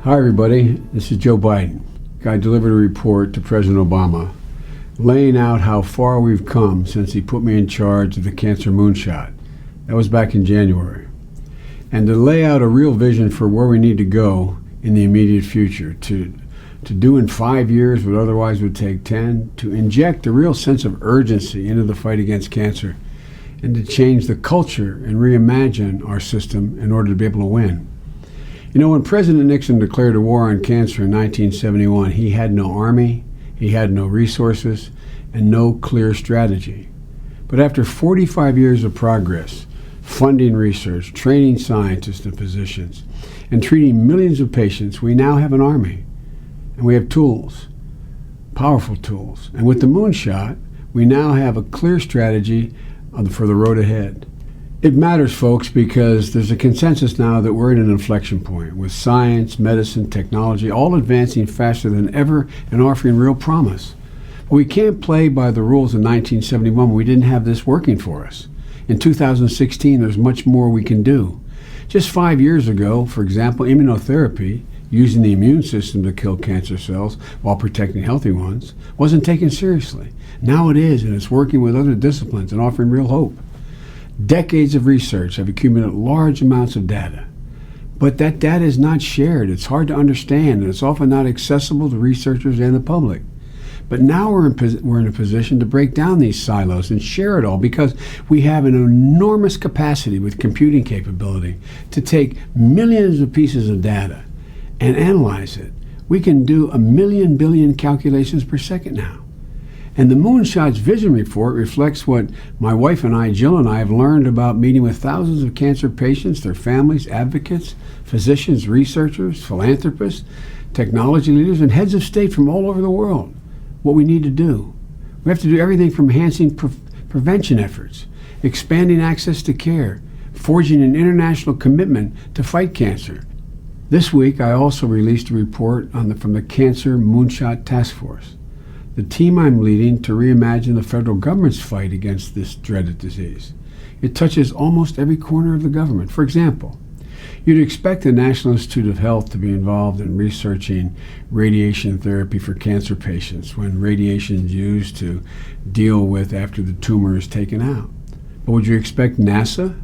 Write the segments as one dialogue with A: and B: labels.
A: Hi everybody, this is Joe Biden. I delivered a report to President Obama laying out how far we've come since he put me in charge of the Cancer Moonshot. That was back in January. And to lay out a real vision for where we need to go in the immediate future, to do in 5 years what otherwise would take 10, to inject a real sense of urgency into the fight against cancer, and to change the culture and reimagine our system in order to be able to win. You know, when President Nixon declared a war on cancer in 1971, he had no army, he had no resources, and no clear strategy. But after 45 years of progress, funding research, training scientists and physicians, and treating millions of patients, we now have an army. And we have tools, powerful tools. And with the Moonshot, we now have a clear strategy for the road ahead. It matters, folks, because there's a consensus now that we're at an inflection point with science, medicine, technology, all advancing faster than ever and offering real promise. But we can't play by the rules of 1971 when we didn't have this working for us. In 2016, there's much more we can do. Just 5 years ago, for example, immunotherapy, using the immune system to kill cancer cells while protecting healthy ones, wasn't taken seriously. Now it is, and it's working with other disciplines and offering real hope. Decades of research have accumulated large amounts of data. But that data is not shared. It's hard to understand, and it's often not accessible to researchers and the public. But now we're in a position to break down these silos and share it all, because we have an enormous capacity with computing capability to take millions of pieces of data and analyze it. We can do 1 million billion calculations per second now. And the Moonshot's vision report reflects what my wife and I, Jill and I, have learned about meeting with thousands of cancer patients, their families, advocates, physicians, researchers, philanthropists, technology leaders, and heads of state from all over the world. What we need to do. We have to do everything from enhancing prevention efforts, expanding access to care, forging an international commitment to fight cancer. This week, I also released a report from the Cancer Moonshot Task Force, the team I'm leading to reimagine the federal government's fight against this dreaded disease. It touches almost every corner of the government. For example, you'd expect the National Institute of Health to be involved in researching radiation therapy for cancer patients when radiation is used to deal with after the tumor is taken out. But would you expect NASA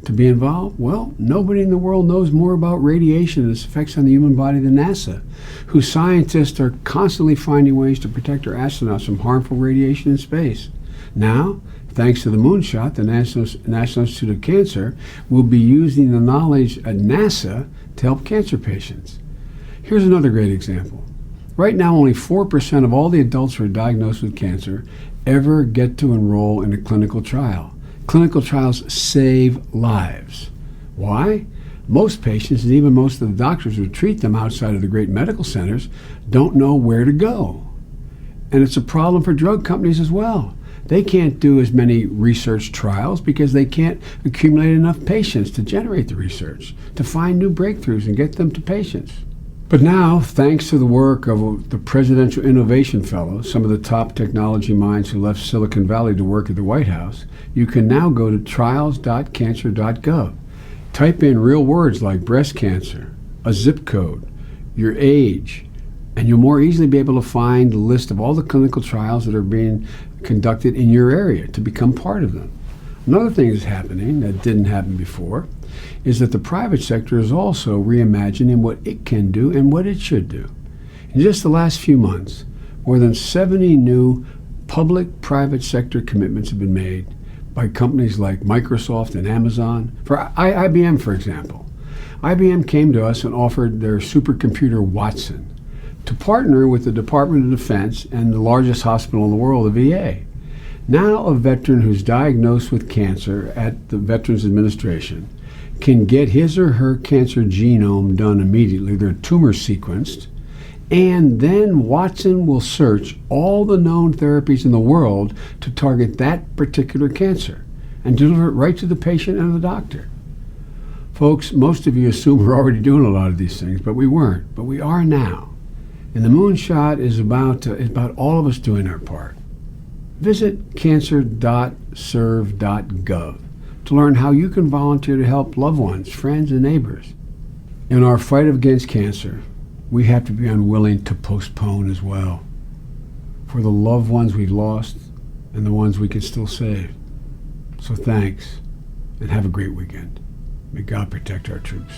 A: to be involved? Well, nobody in the world knows more about radiation and its effects on the human body than NASA, whose scientists are constantly finding ways to protect our astronauts from harmful radiation in space. Now, thanks to the Moonshot, the National Institute of Cancer will be using the knowledge at NASA to help cancer patients. Here's another great example. Right now, only 4% of all the adults who are diagnosed with cancer ever get to enroll in a clinical trial. Clinical trials save lives. Why? Most patients, and even most of the doctors who treat them outside of the great medical centers, don't know where to go. And it's a problem for drug companies as well. They can't do as many research trials because they can't accumulate enough patients to generate the research, to find new breakthroughs and get them to patients. But now, thanks to the work of the Presidential Innovation Fellows, some of the top technology minds who left Silicon Valley to work at the White House, you can now go to Trials.Cancer.Gov. Type in real words like breast cancer, a zip code, your age, and you'll more easily be able to find a list of all the clinical trials that are being conducted in your area to become part of them. Another thing that's happening that didn't happen before is that the private sector is also reimagining what it can do and what it should do. In just the last few months, more than 70 new public-private sector commitments have been made by companies like Microsoft and Amazon. For IBM, for example, IBM came to us and offered their supercomputer Watson to partner with the Department of Defense and the largest hospital in the world, the VA. Now a veteran who's diagnosed with cancer at the Veterans Administration can get his or her cancer genome done immediately, their tumor sequenced, and then Watson will search all the known therapies in the world to target that particular cancer and deliver it right to the patient and the doctor. Folks, most of you assume we're already doing a lot of these things, but we weren't. But we are now. And the Moonshot is about all of us doing our part. Visit Cancer.Serve.Gov to learn how you can volunteer to help loved ones, friends, and neighbors. In our fight against cancer, we have to be unwilling to postpone as well, for the loved ones we've lost and the ones we can still save. So thanks, and have a great weekend. May God protect our troops.